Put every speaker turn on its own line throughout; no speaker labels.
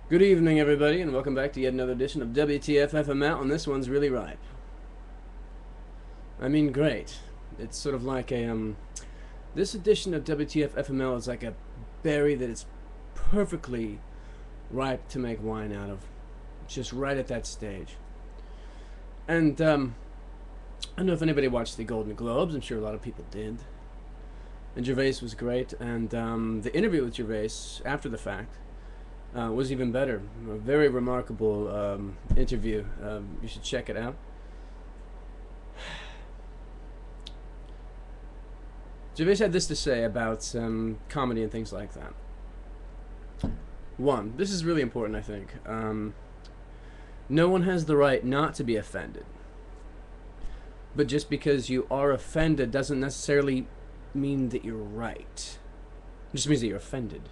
Good evening, everybody, and welcome back to yet another edition of WTF FML, and this one's really ripe. I mean, great. It's sort of like this edition of WTF FML is like a berry that is perfectly ripe to make wine out of. Just right at that stage. And, I don't know if anybody watched the Golden Globes, I'm sure a lot of people did. And Gervais was great, and the interview with Gervais after the fact was even better. A very remarkable interview. You should check it out. Gervais had this to say about comedy and things like that. One, this is really important, I think. No one has the right not to be offended. But just because you are offended doesn't necessarily mean that you're right. It just means that you're offended.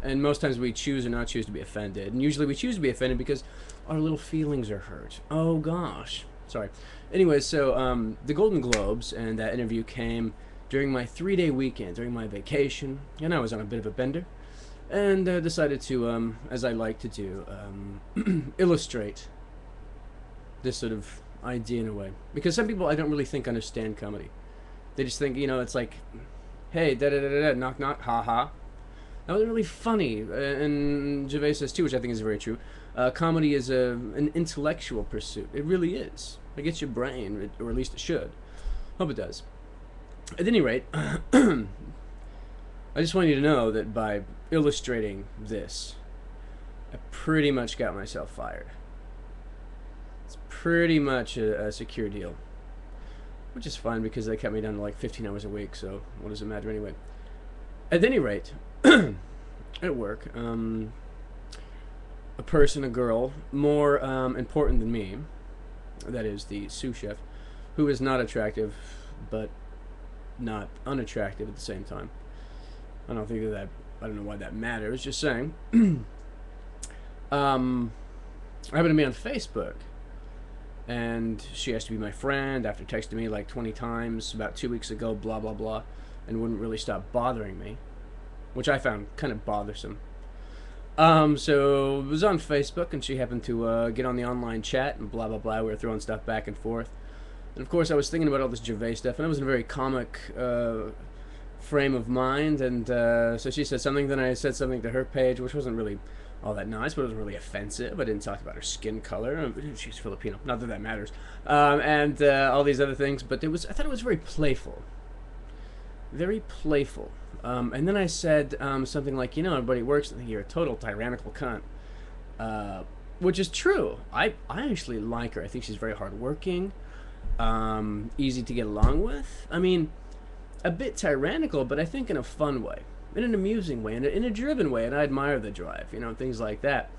And most times we choose or not choose to be offended. And usually we choose to be offended because our little feelings are hurt. Oh gosh. Sorry. Anyway, so the Golden Globes and that interview came during my 3-day weekend, during my vacation. And I was on a bit of a bender. And decided to, as I like to do, illustrate this sort of idea in a way. Because some people I don't really think understand comedy. They just think, it's like, hey, da-da-da-da-da, knock knock, ha-ha. That wasn't really funny, and Gervais says too, which I think is very true. Comedy is an intellectual pursuit. It really is. It gets your brain, or at least it should. Hope it does. At any rate, I just want you to know that by illustrating this, I pretty much got myself fired. It's pretty much a secure deal, which is fine because they kept me down to like 15 hours a week. So what does it matter anyway? At any rate, at work, a person, a girl, more important than me, that is the sous chef, who is not attractive, but not unattractive at the same time. I don't think I don't know why that matters, just saying. I happen to be on Facebook, and she asked to be my friend after texting me like 20 times about 2 weeks ago, blah, blah, blah, and wouldn't really stop bothering me, which I found kind of bothersome. So it was on Facebook, and she happened to get on the online chat, and blah, blah, blah. We were throwing stuff back and forth. And of course, I was thinking about all this Gervais stuff, and I was in a very comic frame of mind, and so she said something, then I said something to her page, which wasn't really all that nice, but it wasn't really offensive. I didn't talk about her skin color. She's Filipino. Not that that matters. And all these other things, but I thought it was very playful. Very playful. And then I said something like, everybody works and you're a total tyrannical cunt. Which is true. I actually like her. I think she's very hardworking, easy to get along with. I mean, a bit tyrannical, but I think in a fun way, in an amusing way, in a driven way, and I admire the drive, things like that.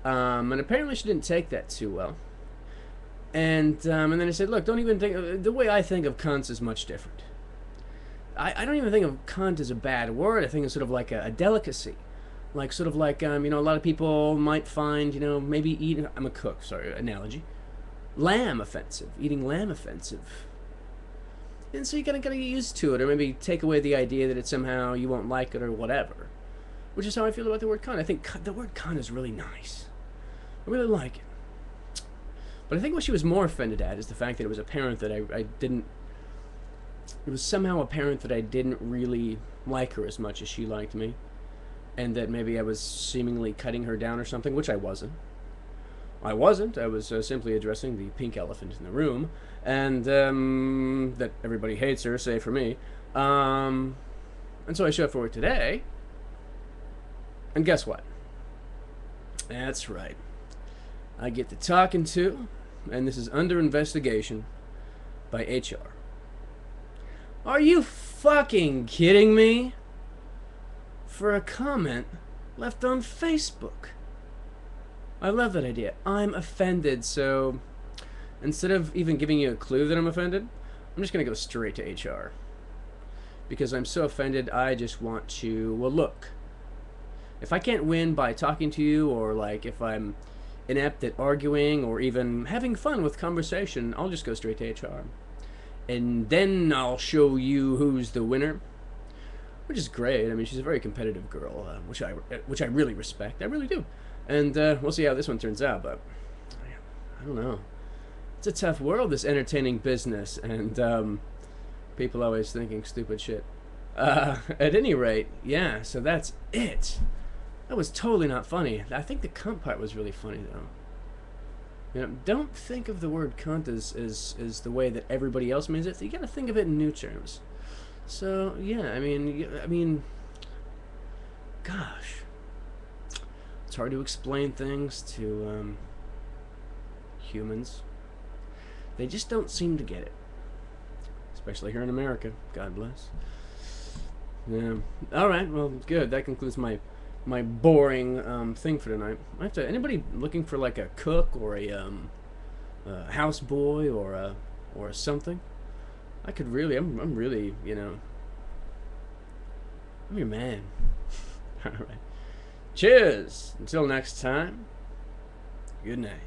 And apparently she didn't take that too well. And then I said, look, don't even think, the way I think of cunts is much different. I don't even think of cunt as a bad word. I think it's sort of like a delicacy. Like, sort of like, a lot of people might find, maybe eating, I'm a cook, sorry, analogy. Lamb offensive, eating lamb offensive. And so you gotta get used to it, or maybe take away the idea that it's somehow you won't like it or whatever. Which is how I feel about the word cunt. I think the word cunt is really nice. I really like it. But I think what she was more offended at is the fact that it was apparent that I didn't... It was somehow apparent that I didn't really like her as much as she liked me. And that maybe I was seemingly cutting her down or something, which I wasn't. I was simply addressing the pink elephant in the room, and that everybody hates her, save for me. And so I show up for work today, and guess what? That's right. I get to talking to, and this is under investigation by HR. Are you fucking kidding me? For a comment left on Facebook. I love that idea. I'm offended, so instead of even giving you a clue that I'm offended, I'm just going to go straight to HR. Because I'm so offended, I just want to, well, look. If I can't win by talking to you, or like if I'm inept at arguing, or even having fun with conversation, I'll just go straight to HR. And then I'll show you who's the winner. which is great. I mean, she's a very competitive girl, which I really respect. I really do. And we'll see how this one turns out. But I don't know. It's a tough world, this entertaining business, and people always thinking stupid shit. At any rate, yeah. So that's it. That was totally not funny. I think the cunt part was really funny though. You know, don't think of the word cunt as the way that everybody else means it. You gotta think of it in new terms. So yeah, I mean, gosh, it's hard to explain things to humans. They just don't seem to get it, especially here in America. God bless. Yeah. All right. Well, good. That concludes my boring thing for tonight. I have to. Anybody looking for like a cook or a house boy or something? I could really. I'm really. You know. I'm your man. All right. Cheers. Until next time. Good night.